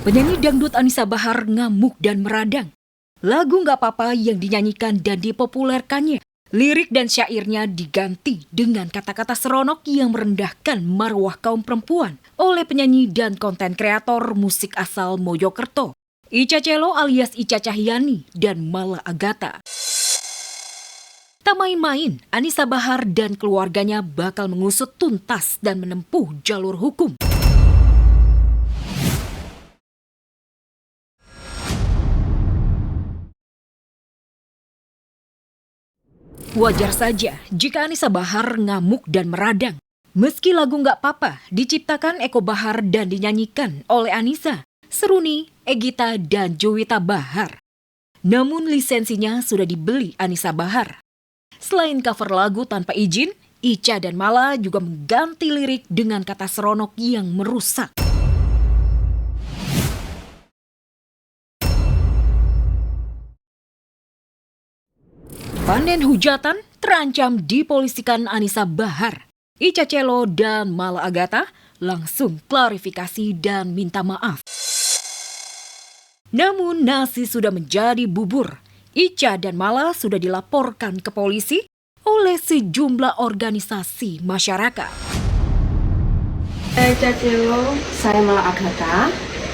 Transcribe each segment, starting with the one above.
Penyanyi dangdut Anisa Bahar ngamuk dan meradang. Lagu Nggak Apa-apa yang dinyanyikan dan dipopulerkannya, lirik dan syairnya diganti dengan kata-kata seronok yang merendahkan marwah kaum perempuan oleh penyanyi dan konten kreator musik asal Mojokerto, Ica Celo alias Ica Cahyani dan Mala Agatha. Tak main-main, Anisa Bahar dan keluarganya bakal mengusut tuntas dan menempuh jalur hukum. Wajar saja jika Anisa Bahar ngamuk dan meradang. Meski lagu Nggak Apa-apa diciptakan Eko Bahar dan dinyanyikan oleh Anisa, Seruni, Egita, dan Juwita Bahar. Namun lisensinya sudah dibeli Anisa Bahar. Selain cover lagu tanpa izin, Ica dan Mala juga mengganti lirik dengan kata seronok yang merusak. Panen hujatan terancam dipolisikan Anisa Bahar. Ica Celo dan Mala Agatha langsung klarifikasi dan minta maaf. Namun nasi sudah menjadi bubur. Ica dan Mala sudah dilaporkan ke polisi oleh sejumlah organisasi masyarakat. Ica Celo, saya Mala Agatha.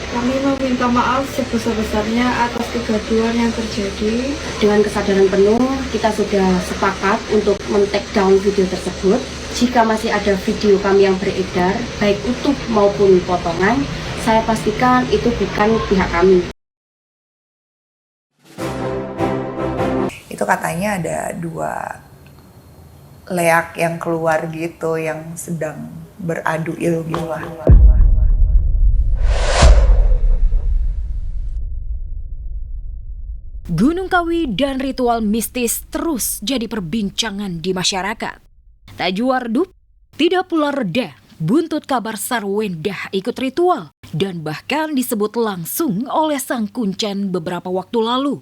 Kami meminta maaf sebesar-besarnya atas kegaduhan yang terjadi. Dengan kesadaran penuh, kita sudah sepakat untuk men-take down video tersebut. Jika masih ada video kami yang beredar, baik utuh maupun potongan, saya pastikan itu bukan pihak kami. Itu katanya ada 2 leak yang keluar gitu, yang sedang beradu ilmu lah. Gunung Kawi dan ritual mistis terus jadi perbincangan di masyarakat. Tak juar redup, tidak pula reda, buntut kabar Sarwendah ikut ritual dan bahkan disebut langsung oleh sang kuncen beberapa waktu lalu.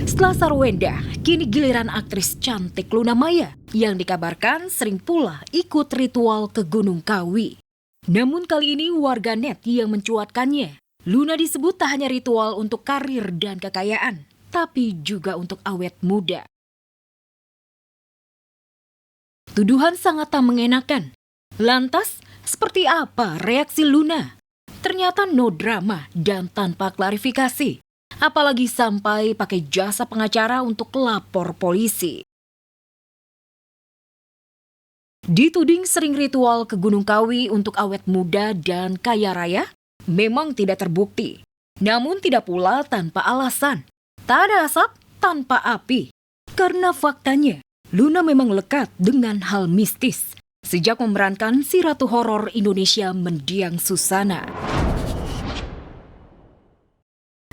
Setelah Sarwendah, kini giliran aktris cantik Luna Maya yang dikabarkan sering pula ikut ritual ke Gunung Kawi. Namun kali ini warganet yang mencuatkannya. Luna disebut tak hanya ritual untuk karir dan kekayaan, tapi juga untuk awet muda. Tuduhan sangat tak mengenakan. Lantas, seperti apa reaksi Luna? Ternyata no drama dan tanpa klarifikasi. Apalagi sampai pakai jasa pengacara untuk lapor polisi. Dituding sering ritual ke Gunung Kawi untuk awet muda dan kaya raya, memang tidak terbukti. Namun tidak pula tanpa alasan. Tak ada asap tanpa api. Karena faktanya, Luna memang lekat dengan hal mistis sejak memerankan si ratu horor Indonesia Mendiang Susana.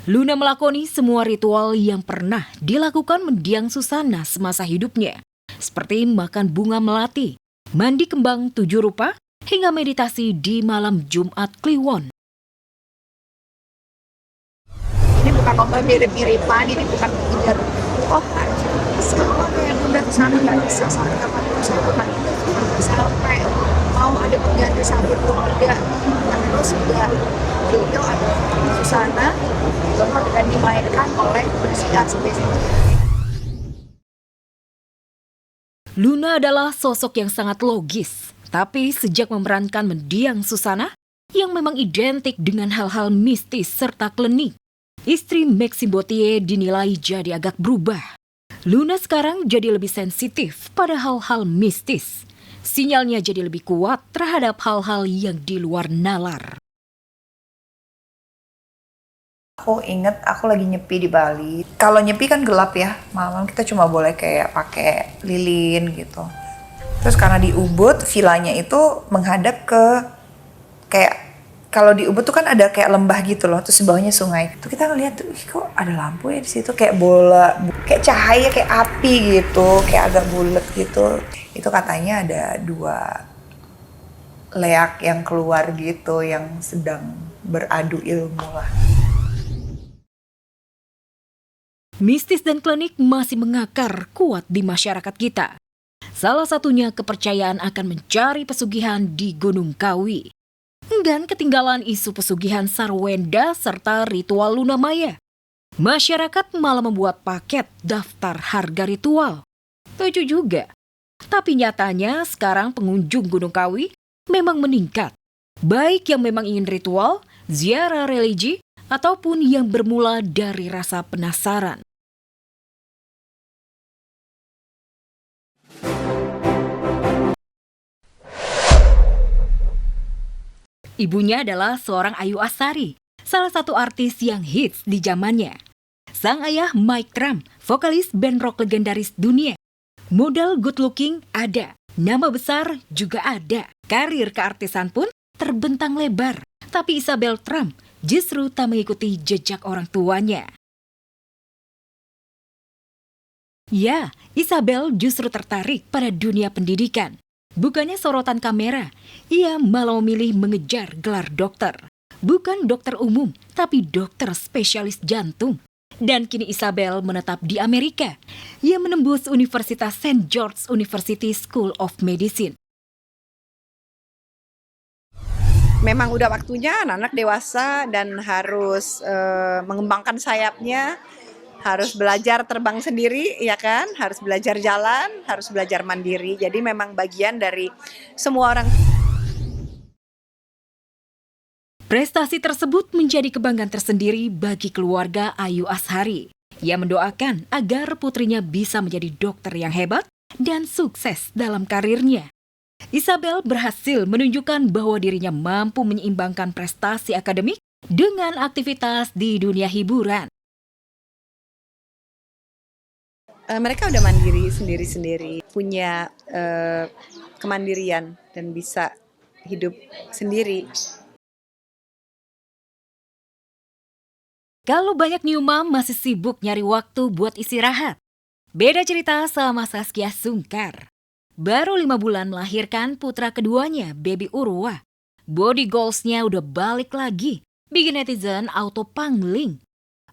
Luna melakoni semua ritual yang pernah dilakukan Mendiang Susana semasa hidupnya, seperti makan bunga melati, mandi kembang 7 rupa, hingga meditasi di malam Jumat Kliwon. Ini bukan lomba mirip-miripan, ini bukan mengejar kota. Semua kayak bunda ke sana nggak bisa sampai kapan sampai mau ada pengganti sabun keluarga. Terus juga video ada Susana dan dimainkan oleh presiden spesial. Luna adalah sosok yang sangat logis, tapi sejak memerankan Mendiang Susana yang memang identik dengan hal-hal mistis serta klinik, istri Maxim Botier dinilai jadi agak berubah. Luna sekarang jadi lebih sensitif pada hal-hal mistis. Sinyalnya jadi lebih kuat terhadap hal-hal yang di luar nalar. Aku inget aku lagi nyepi di Bali. Kalau nyepi kan gelap ya, malam kita cuma boleh kayak pakai lilin gitu. Terus karena di Ubud, villanya itu menghadap ke kayak, kalau di Ubud tuh kan ada kayak lembah gitu loh, terus di bawahnya sungai. Tuh kita ngeliat tuh, kok ada lampu ya di situ, kayak bola, kayak cahaya, kayak api gitu, kayak agak bulat gitu. Itu katanya ada 2 leak yang keluar gitu, yang sedang beradu ilmu lah. Mistis dan klinik masih mengakar kuat di masyarakat kita. Salah satunya kepercayaan akan mencari pesugihan di Gunung Kawi. Dan ketinggalan isu pesugihan Sarwenda serta ritual Luna Maya. Masyarakat malah membuat paket daftar harga ritual. Lucu juga. Tapi nyatanya sekarang pengunjung Gunung Kawi memang meningkat. Baik yang memang ingin ritual, ziarah religi, ataupun yang bermula dari rasa penasaran. Ibunya adalah seorang Ayu Asari, salah satu artis yang hits di zamannya. Sang ayah Mike Trump, vokalis band rock legendaris dunia. Modal good looking ada, nama besar juga ada. Karir keartisan pun terbentang lebar. Tapi Isabel Trump justru tak mengikuti jejak orang tuanya. Ya, Isabel justru tertarik pada dunia pendidikan. Bukannya sorotan kamera, ia malah memilih mengejar gelar dokter. Bukan dokter umum, tapi dokter spesialis jantung. Dan kini Isabel menetap di Amerika. Ia menembus Universitas St. George University School of Medicine. Memang udah waktunya anak-anak dewasa dan harus mengembangkan sayapnya, harus belajar terbang sendiri, ya kan? Harus belajar jalan, harus belajar mandiri. Jadi memang bagian dari semua orang. Prestasi tersebut menjadi kebanggaan tersendiri bagi keluarga Ayu Ashari. Ia mendoakan agar putrinya bisa menjadi dokter yang hebat dan sukses dalam karirnya. Isabel berhasil menunjukkan bahwa dirinya mampu menyeimbangkan prestasi akademik dengan aktivitas di dunia hiburan. Mereka udah mandiri sendiri-sendiri, punya kemandirian dan bisa hidup sendiri. Kalau banyak new mom masih sibuk nyari waktu buat istirahat. Beda cerita sama Saskia Sungkar. Baru 5 bulan melahirkan putra keduanya, baby Urwa. Body goals-nya udah balik lagi, bikin netizen auto pangling.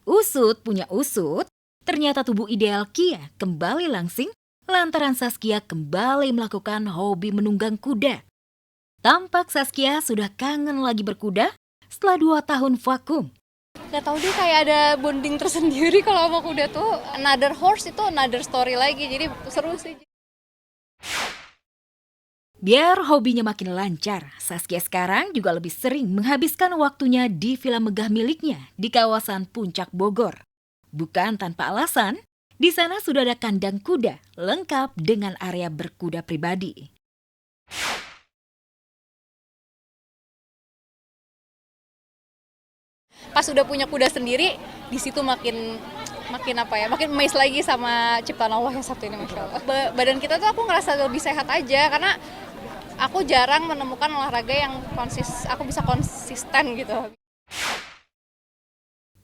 Usut punya usut, ternyata tubuh ideal Kia kembali langsing lantaran Saskia kembali melakukan hobi menunggang kuda. Tampak Saskia sudah kangen lagi berkuda setelah 2 tahun vakum. Gak tau deh, kayak ada bonding tersendiri kalau sama kuda tuh. Another horse itu another story lagi, jadi seru sih. Biar hobinya makin lancar, Saskia sekarang juga lebih sering menghabiskan waktunya di villa megah miliknya di kawasan Puncak Bogor. Bukan tanpa alasan, di sana sudah ada kandang kuda lengkap dengan area berkuda pribadi. Pas udah punya kuda sendiri, di situ makin amazed lagi sama ciptaan Allah yang satu ini, Masya Allah. Badan kita tuh aku ngerasa lebih sehat aja, karena aku jarang menemukan olahraga yang aku bisa konsisten gitu.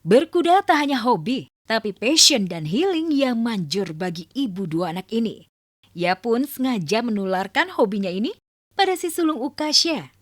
Berkuda tak hanya hobi, tapi passion dan healing yang manjur bagi ibu 2 anak ini. Ia pun sengaja menularkan hobinya ini pada si sulung Ukasya.